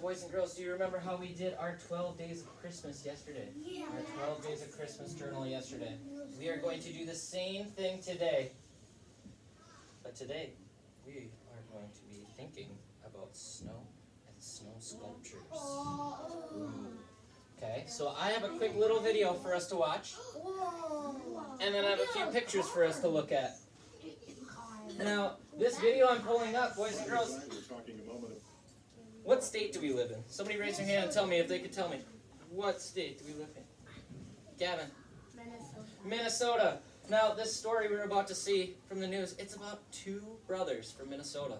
boys and girls, do you remember how we did our 12 Days of Christmas yesterday? Yeah. Our 12 Days of Christmas journal yesterday. We are going to do the same thing today. But today, we are going to be thinking about snow and snow sculptures. Okay, so I have a quick little video for us to watch. And then I have a few pictures for us to look at. Now, this video I'm pulling up, boys and girls, what state do we live in? Somebody raise their hand and tell me if they could tell me. What state do we live in? Gavin? Minnesota. Now, this story we're about to see from the news, it's about two brothers from Minnesota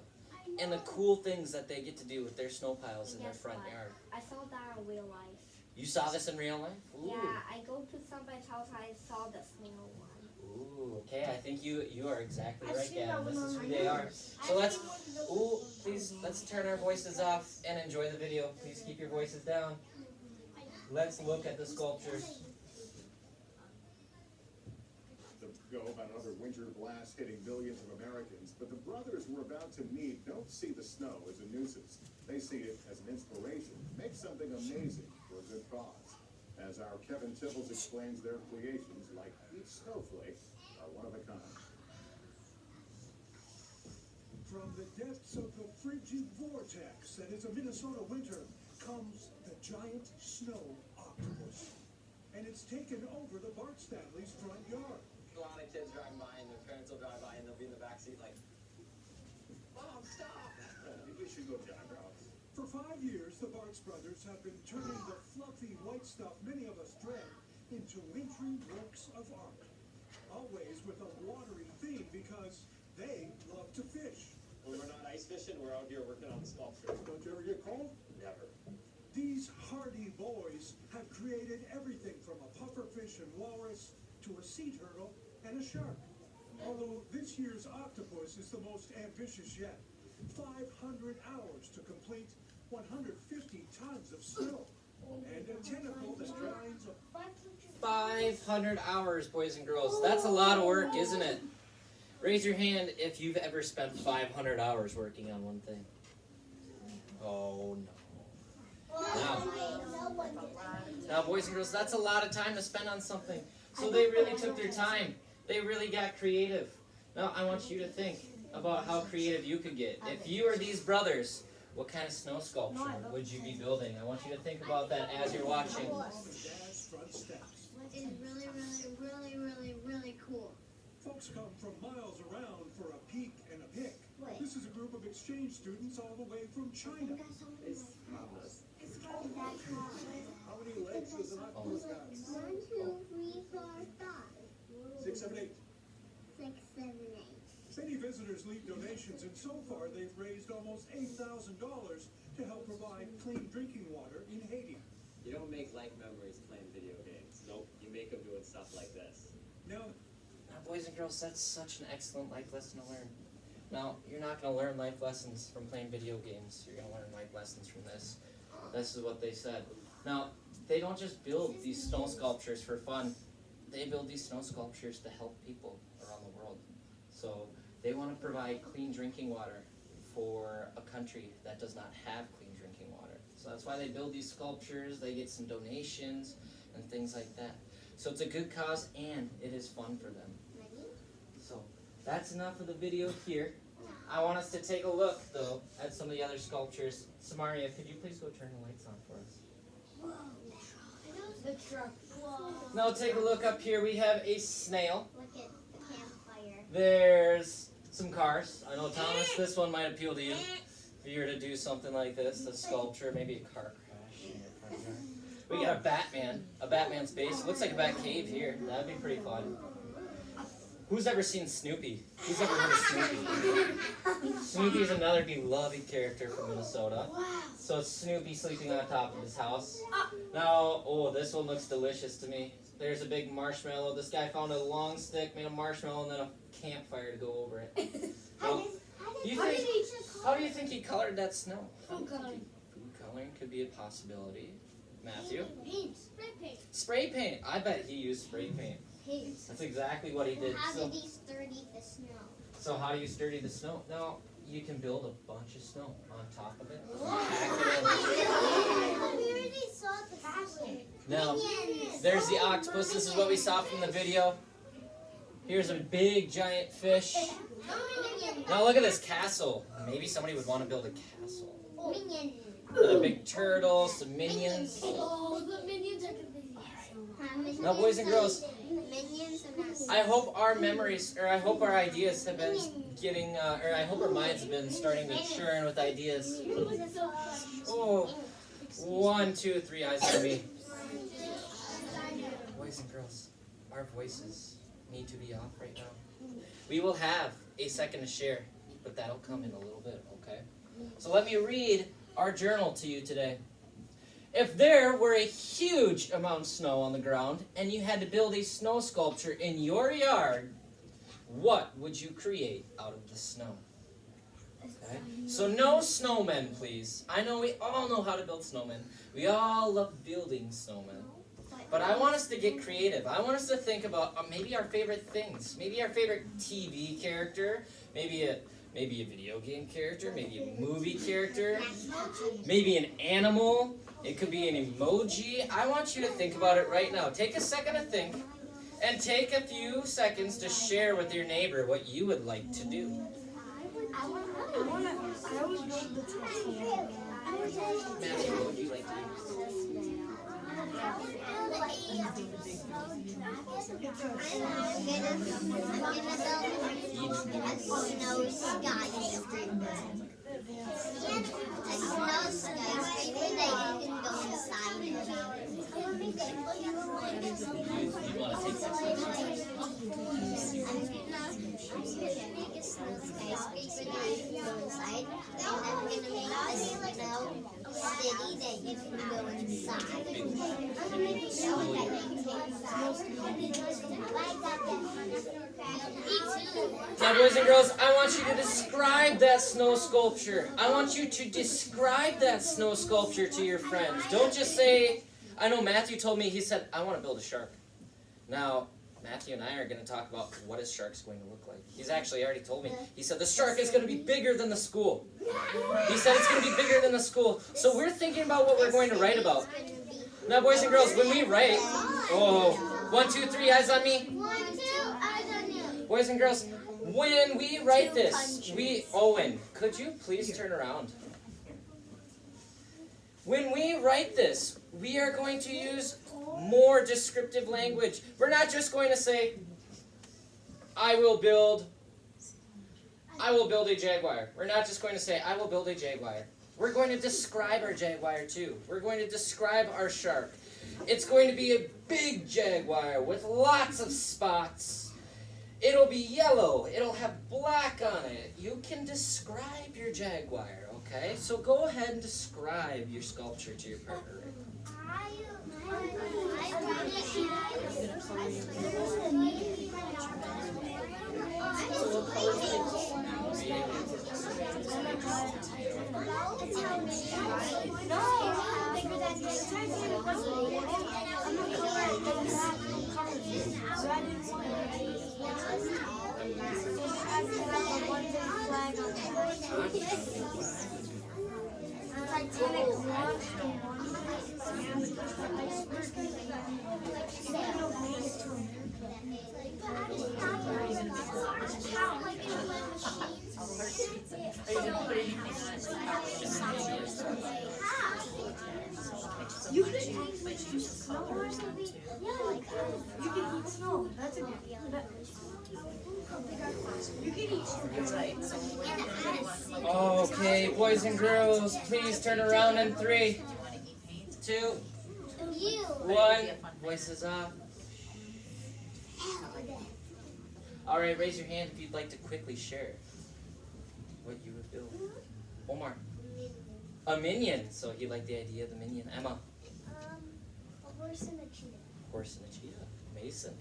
and the cool things that they get to do with their snow piles in their front yard. I saw that in real life. You saw this in real life? Ooh. Yeah, I go to somebody's house, I saw the snow one. Ooh, okay, I think you are exactly right, Gavin. This is who they are. So let's turn our voices off and enjoy the video. Please keep your voices down. Let's look at the sculptures. Go about another winter blast hitting millions of Americans, but the brothers we're about to meet don't see the snow as a nuisance. They see it as an inspiration to make something amazing for a good cause. As our Kevin Tibbles explains, their creations, like each snowflake, are one of a kind. From the depths of the frigid vortex that is a Minnesota winter comes the giant snow octopus. And it's taken over the Bart Stanley's front yard. A lot of kids driving by and their parents will drive by and they'll be in the backseat like, Mom, stop! Maybe we should go to eyebrows. For 5 years, the Bart's brothers have been turning the fluffy white stuff many of us dread into wintry works of art. Always with a watery theme because they love to fish. When we're not ice fishing, we're out here working on the sculpture. Don't you ever get cold? Never. These hardy boys have created everything from a pufferfish and walrus to a sea turtle and a shark. Although this year's octopus is the most ambitious yet. 500 hours to complete 150 tons of snow. And a tentacle that binds a 500 hours, boys and girls. That's a lot of work, isn't it? Raise your hand if you've ever spent 500 hours working on one thing. Oh, no. Now, boys and girls, that's a lot of time to spend on something. So they really took their time. They really got creative. Now, I want you to think about how creative you could get. If you were these brothers, what kind of snow sculpture would you be building? I want you to think about that as you're watching. dad's front steps. It's really cool. Folks come from miles around for a peek and a pick. This is a group of exchange students all the way from China. How many legs does an octopus got? 1, 2, 3, 4, 5. 6, 7, 8. 6, 7, 8. City visitors leave donations, and so far they've raised almost $8,000 to help provide clean drinking water in Haiti. You don't make life memories playing video games. Nope, you make them doing stuff like this. Now, Boys and girls, that's such an excellent life lesson to learn. Now, you're not going to learn life lessons from playing video games. You're going to learn life lessons from this. This is what they said. Now, they don't just build these snow sculptures for fun. They build these snow sculptures to help people around the world. So they want to provide clean drinking water for a country that does not have clean drinking water. So that's why they build these sculptures. They get some donations and things like that. So it's a good cause and it is fun for them. So that's enough of the video here. I want us to take a look, though, at some of the other sculptures. Samaria, could you please go turn the lights on for us? The truck. Whoa. Now take a look up here. We have a snail. Look at the campfire. There's some cars. I know, Thomas, this one might appeal to you. If you were to do something like this, a sculpture, maybe a car crash in your front yard. We got a Batman. A Batman's base. It looks like a Bat cave here. That'd be pretty fun. Who's ever seen Snoopy? Who's ever heard of Snoopy? Snoopy's another beloved character from Minnesota. So it's Snoopy sleeping on top of his house. Now, oh, this one looks delicious to me. There's a big marshmallow. This guy found a long stick, made a marshmallow, and then a campfire to go over it. Now, how do you think he colored that snow? Food coloring. Food coloring could be a possibility. Matthew? Paint. Spray paint. Spray paint. I bet he used spray paint. Paint. That's exactly what he did. How did he sturdy the snow? So how do you sturdy the snow? Now, you can build a bunch of snow on top of it. Now, there's the octopus. This is what we saw from the video. Here's a big giant fish. Now look at this castle. Maybe somebody would want to build a castle. And a big turtle, some minions. Oh, the minions are gonna be. Now, boys and girls, I hope our memories, or I hope our ideas have been getting, or I hope our minds have been starting to churn with ideas. Oh, 1, 2, 3 eyes on me. Boys and girls, our voices need to be off right now. We will have a second to share, but that'll come in a little bit, okay? So let me read our journal to you today. If there were a huge amount of snow on the ground and you had to build a snow sculpture in your yard, what would you create out of the snow? Okay? So no snowmen, please. I know we all know how to build snowmen. We all love building snowmen. But I want us to get creative. I want us to think about maybe our favorite things. Maybe our favorite TV character. Maybe a video game character. Maybe a movie character. Maybe an animal. It could be an emoji. I want you to think about it right now. Take a second to think. And take a few seconds to share with your neighbor what you would like to do. I always build the Titanic. Matthew, what would you like to do? Now, boys and girls, I want you to describe that snow sculpture. I want you to describe that snow sculpture to your friends. Don't just say, I know Matthew told me, he said, I want to build a shark. Now, Matthew and I are going to talk about what a shark's going to look like. He's actually already told me. He said the shark is going to be bigger than the school. He said it's going to be bigger than the school. So we're thinking about what we're going to write about. Now, boys and girls, when we write, 1, 2, 3, eyes on me. 1, 2, eyes on you. Boys and girls, when we write this, Owen, could you please turn around? When we write this, we are going to use more descriptive language. We're not just going to say, I will build a jaguar. We're not just going to say, I will build a jaguar. We're going to describe our jaguar too. We're going to describe our shark. It's going to be a big jaguar with lots of spots. It'll be yellow. It'll have black on it. You can describe your jaguar, okay? So go ahead and describe your sculpture to your partner. You can eat snow or something. Yeah, you can eat snow. That's a good. You can eat snow. Okay, boys and girls, please turn around in 3, 2, 1. Voices off. All right, raise your hand if you'd like to quickly share what you would build. Omar. A minion. So he liked the idea of the minion. Emma. A horse and a cheetah. Horse and a cheetah. Mason.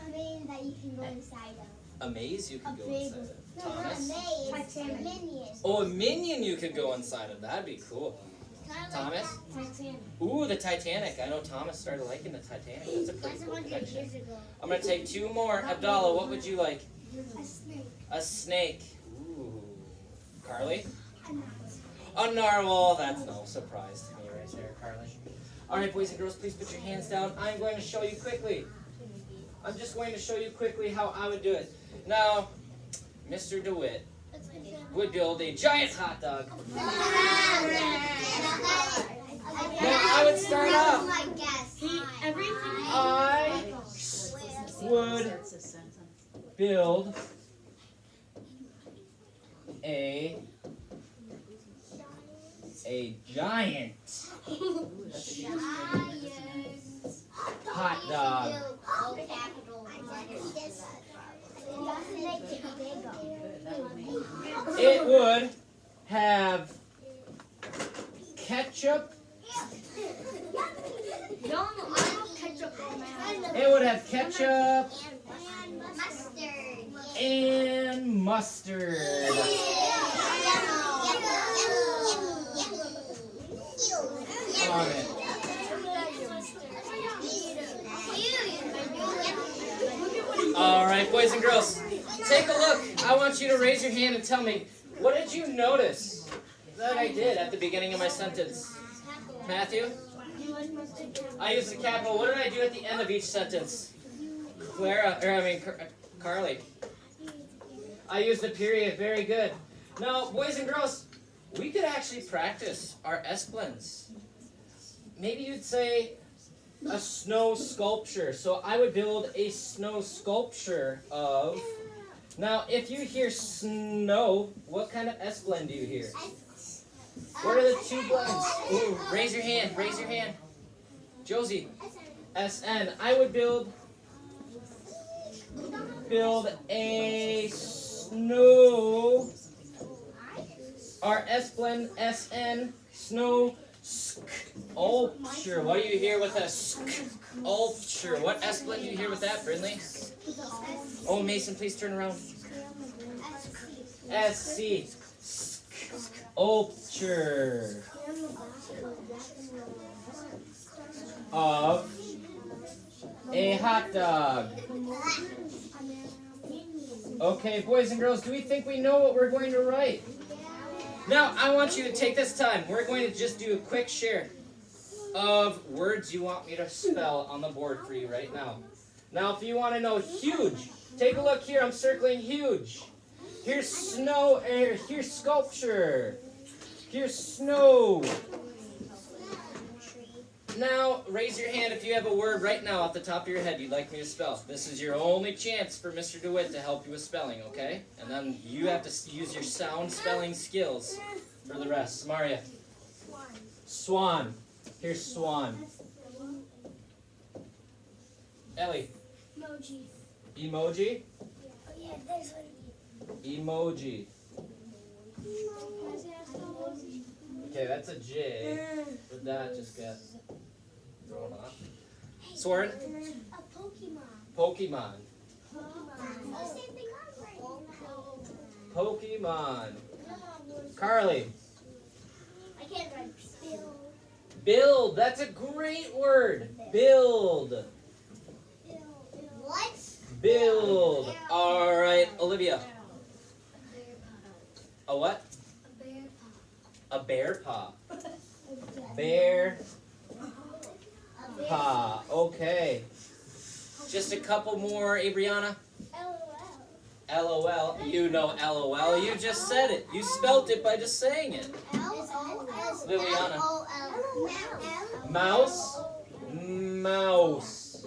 A maze that you can go inside of. A maze you could go inside of. No, not a Thomas. maze. A minion. Oh, a minion you could go inside of. That'd be cool. Thomas? Titanic. Ooh, the Titanic. I know Thomas started liking the Titanic. That's a pretty That's cool 100 connection. years ago. I'm going to take 2 more. Abdallah, what would you like? A snake. A snake. Ooh. Carly? A narwhal. That's no surprise to me right there, Carly. All right, boys and girls, please put your hands down. I'm going to show you quickly. I'm just going to show you quickly how I would do it. Now, Mr. DeWitt would build a giant hot dog. Now, I would start off. I would build a giant hot dog. It would have ketchup. It would have ketchup and mustard. On it. All right, boys and girls, take a look. I want you to raise your hand and tell me, what did you notice that I did at the beginning of my sentence? Matthew? I used the capital. What did I do at the end of each sentence? Carly. I used the period. Very good. Now, boys and girls, we could actually practice our S-blends. Maybe you'd say a snow sculpture. So I would build a snow sculpture of... Now, if you hear snow, what kind of S-blend do you hear? What are the two blends? Ooh, raise your hand, raise your hand. Josie, SN. I would build a snow, our S-blend, SN, snow sculpture. What do you hear with a sculpture? What S-blend do you hear with that, Brindley? Oh, Mason, please turn around. SC, sculpture of a hot dog. Okay, boys and girls, do we think we know what we're going to write? Now, I want you to take this time. We're going to just do a quick share of words you want me to spell on the board for you right now. Now, if you want to know huge, take a look here. I'm circling huge. Here's snow, here's sculpture. Here's snow. Now, raise your hand if you have a word right now off the top of your head you'd like me to spell. This is your only chance for Mr. DeWitt to help you with spelling, okay? And then you have to use your sound spelling skills for the rest. Samaria. Swan. Here's swan. Ellie. Emoji. Emoji? Oh yeah, there's one. Emoji. Okay, that's a J. But that just got thrown off. Soren? A Pokemon. Pokemon. Pokemon. Pokemon. Carly. I can't write. Build. That's a great word. Build. What? Build. All right, Olivia. A what? A bear paw. Bear paw. Okay. Just a couple more, Abriana. LOL. You know LOL. You just said it. You spelt it by just saying it. Liliana. Mouse. Mouse.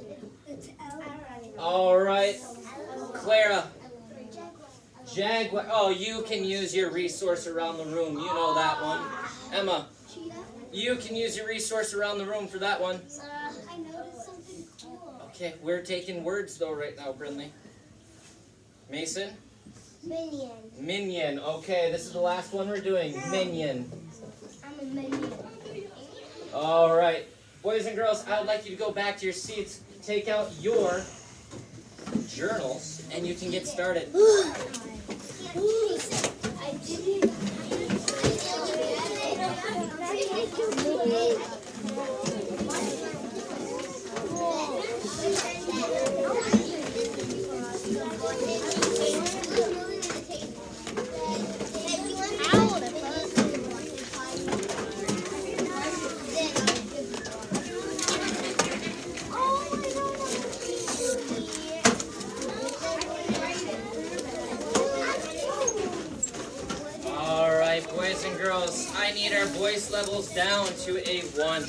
All right. Clara. Jaguar. Oh, you can use your resource around the room. You know that one. Emma. You can use your resource around the room for that one. I noticed something cool. Okay, we're taking words though right now, Brindley. Mason? Minion. Minion. Okay, this is the last one we're doing. Minion. I'm a minion. All right. Boys and girls, I would like you to go back to your seats, take out your journals, and you can get started. I didn't. girls, I need our voice levels down to a 1.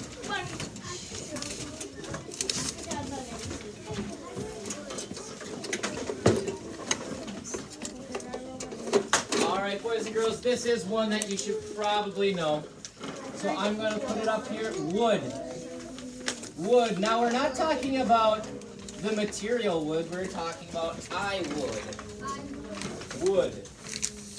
Alright, boys and girls, this is one that you should probably know. So I'm going to put it up here. Wood. Wood. Now we're not talking about the material wood, we're talking about I would. Wood.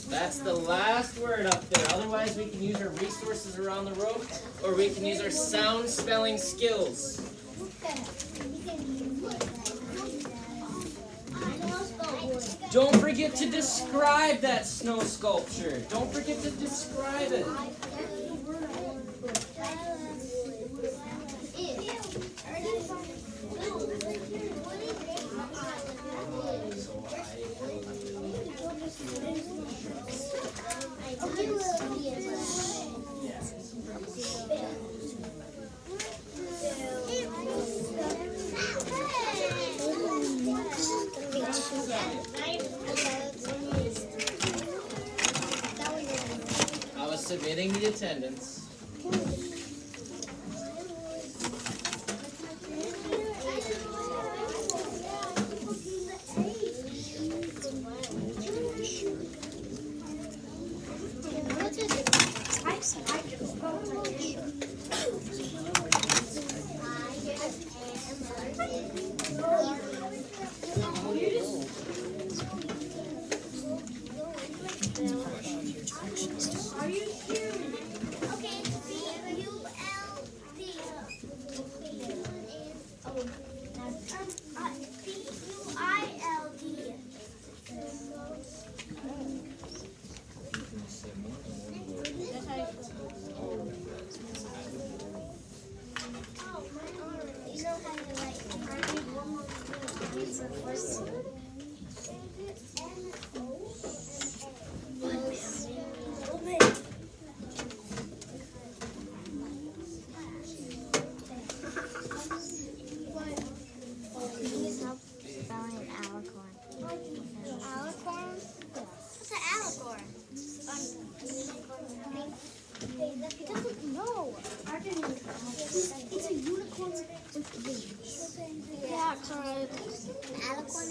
That's the last word up there. Otherwise we can use our resources around the room, or we can use our sound spelling skills. Don't forget to describe that snow sculpture. Don't forget to describe it. I was submitting the attendance. Are you serious? Okay, B-U-L-D. B-U-I-L-D. Oh, my arm. You know how to write. I need one more thing. It's the first one. No. It's a unicorn with wings. Yeah, correct. An alicorn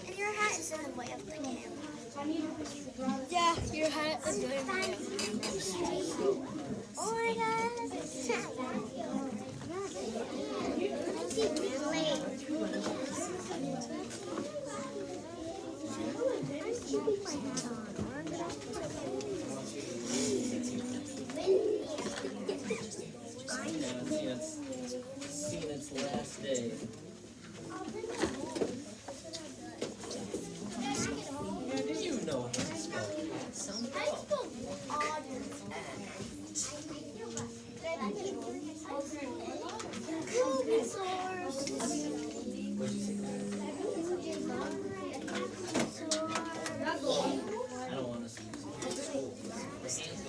and your hat is in the way of the camera. Yeah, your hat is good. Oh my god. It's seen its last day. You know how to spell I don't want us to use it in school. My hands get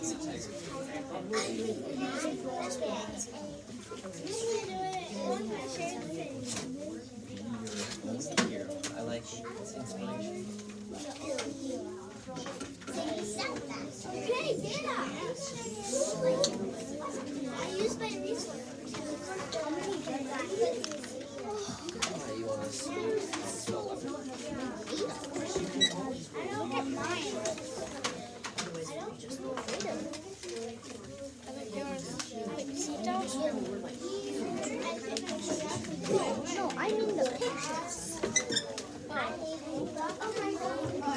so I like it. It's inspiration. Okay, Dana. I used my resources. Why you want to spell it? I don't get mine. I don't just know No, I mean the pictures. Oh my god.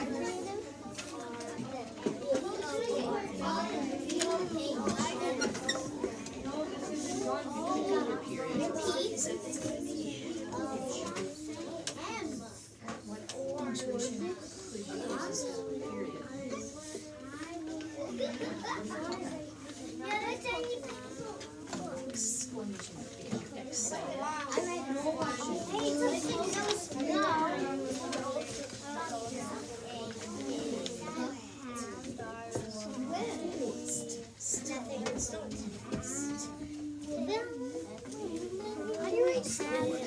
How do you write salad?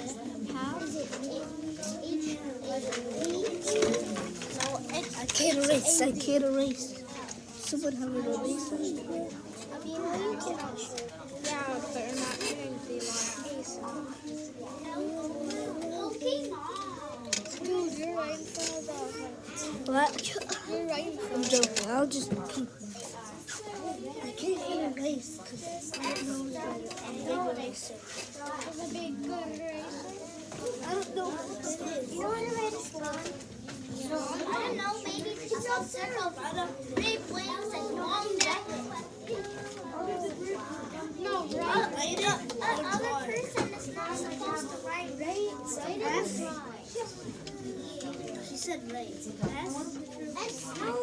How is it I can't erase. I can't erase. Someone have an eraser. You know you can. Yeah, but I'm not doing the long Okay, dude, you're right in front of the. What? You're right in front of the. I'll just keep. I can't even race because I'm a big racer. I'm a big good racer. I don't know what this is. You know what a race is? I don't know, maybe it's all circles, big wings and long neck. No, right? Other person is not supposed to write right. She said right. That's how.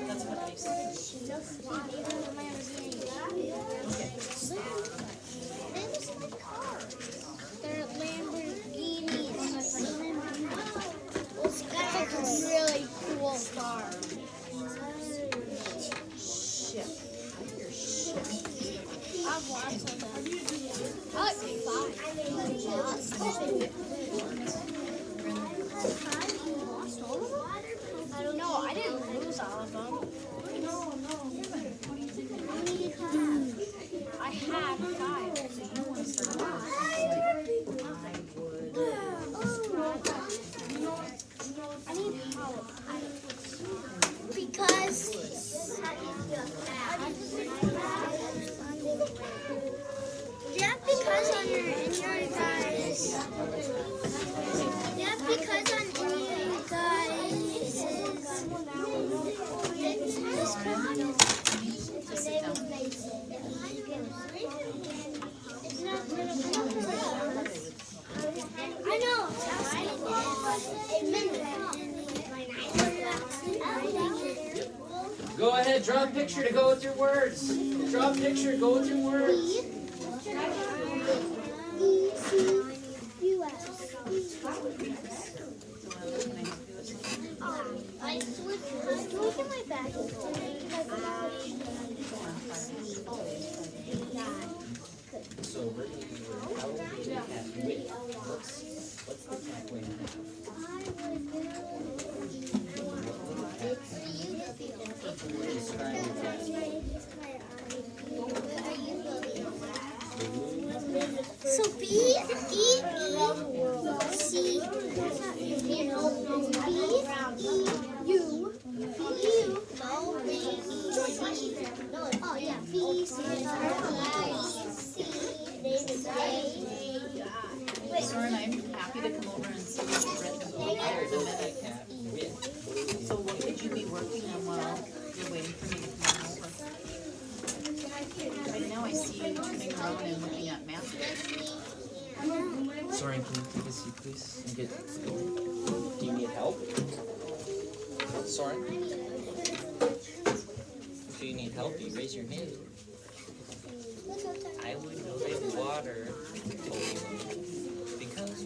That's what they said. They're Lamborghinis. That's like a really cool car. I've lots of them. I like 5. I don't know. I didn't lose all of them. I had 5. I need help. Because on your guys. Yeah, because on your guys. I know. Go ahead, draw a picture to go with your words. Draw a picture, go with your words. Look at my back. So we're going to do how would you have width? What's the cat going to have? Describe the cat. So B, E, E, C, oh yeah, B, C, Soren, I'm happy to come over and see what you read the book here in a minute. Cat width. So what could you be working on while you're waiting for me to come over? Right now I see you turning around and looking at maps. Soren, can you take a seat, please, and get going? Do you need help? Soren? If you need help, you raise your hand. I would drink water because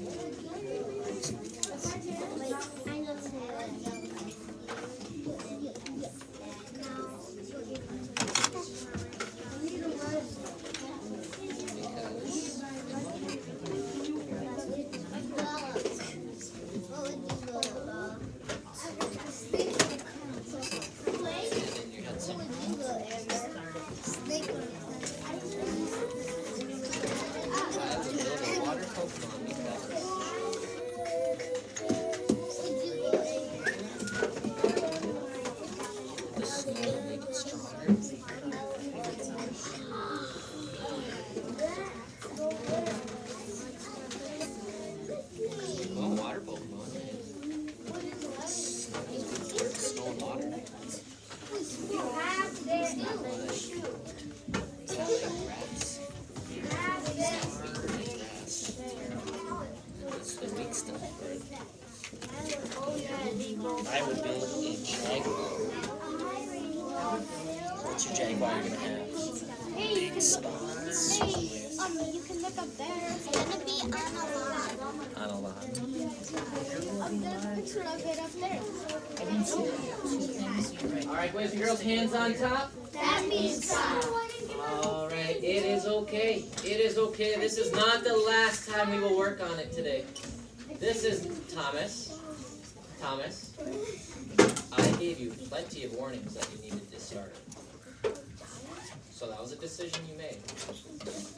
I would build a Jaguar. What's your Jaguar gonna have? Big spots. you can look up there. It's gonna be on a On a lot. That's what I'll get up there. I didn't see the two things you read. Alright, boys and girls, hands on top. That means Alright, it is okay. It is okay. This is not the last time we will work on it today. This is Thomas. Thomas, I gave you plenty of warnings that you needed this started. So that was a decision you made.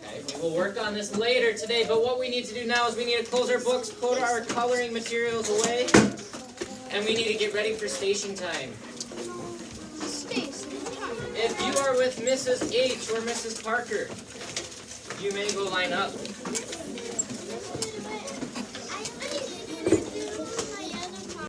Okay, we will work on this later today, but what we need to do now is we need to close our books, put our coloring materials away, and we need to get ready for station time. If you are with Mrs. H or Mrs. Parker, you may go line up.